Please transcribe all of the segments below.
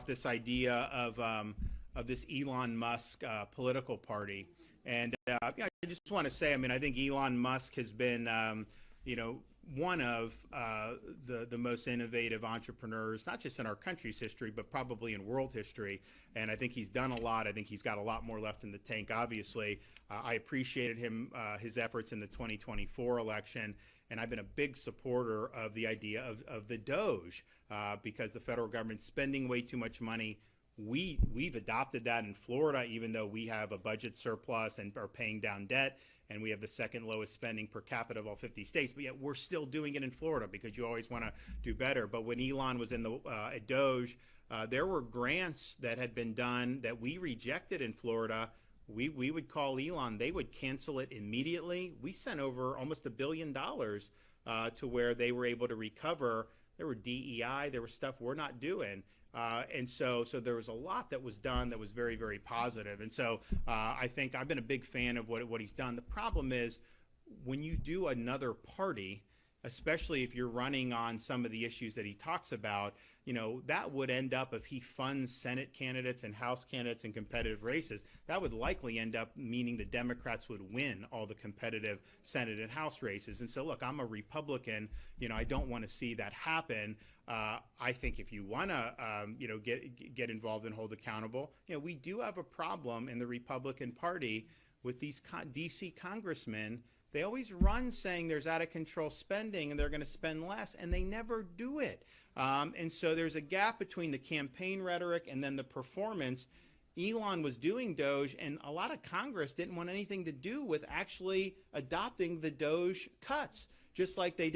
this idea of this Elon Musk political party. And yeah, I just want to say, I mean, I think Elon Musk has been, one of the most innovative entrepreneurs, not just in our country's history, but probably in world history. And I think he's done a lot. I think he's got a lot more left in the tank, obviously. I appreciated his efforts in the 2024 election. And I've been a big supporter of the idea of the Doge because the federal government's spending way too much money. We've adopted that in Florida, even though we have a budget surplus and are paying down debt, and we have the second lowest spending per capita of all 50 states. But yet we're still doing it in Florida because you always want to do better. But when Elon was in the at Doge, there were grants that had been done that we rejected in Florida. We would call Elon, they would cancel it immediately. We sent over almost $1 billion to where they were able to recover. There were DEI, there was stuff we're not doing. And so there was a lot that was done that was very, very positive. And so I think I've been a big fan of what he's done. The problem is when you do another party, especially if you're running on some of the issues that he talks about, that would end up, if he funds Senate candidates and House candidates in competitive races, that would likely end up meaning the Democrats would win all the competitive Senate and House races. And so, look, I'm a Republican. I don't want to see that happen. I think if you want to, get involved and hold accountable, we do have a problem in the Republican Party with these D.C. congressmen. They always run saying there's out of control spending and they're going to spend less, and they never do it. And so there's a gap between the campaign rhetoric and then the performance. Elon was doing Doge, and a lot of Congress didn't want anything to do with actually adopting the Doge cuts, just like they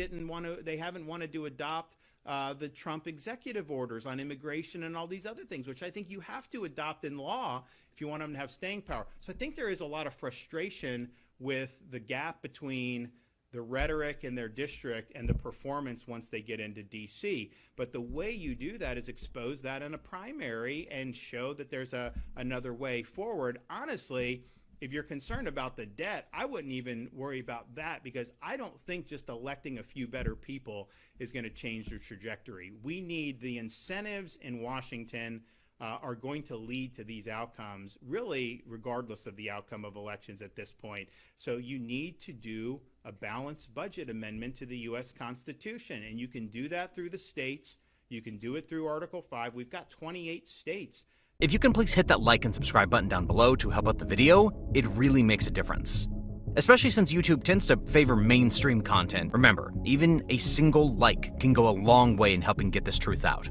haven't wanted to adopt the Trump executive orders on immigration and all these other things, which I think you have to adopt in law if you want them to have staying power. So I think there is a lot of frustration with the gap between the rhetoric in their district and the performance once they get into D.C. But the way you do that is expose that in a primary and show that there's another way forward. Honestly, if you're concerned about the debt, I wouldn't even worry about that, because I don't think just electing a few better people is going to change the trajectory. We need the incentives in Washington are going to lead to these outcomes, really regardless of the outcome of elections at this point. So you need to do a balanced budget amendment to the U.S. Constitution, and you can do that through the states. You can do it through Article 5. We've got 28 states. If you can please hit that like and subscribe button down below to help out the video, it really makes a difference. Especially since YouTube tends to favor mainstream content. Remember, even a single like can go a long way in helping get this truth out.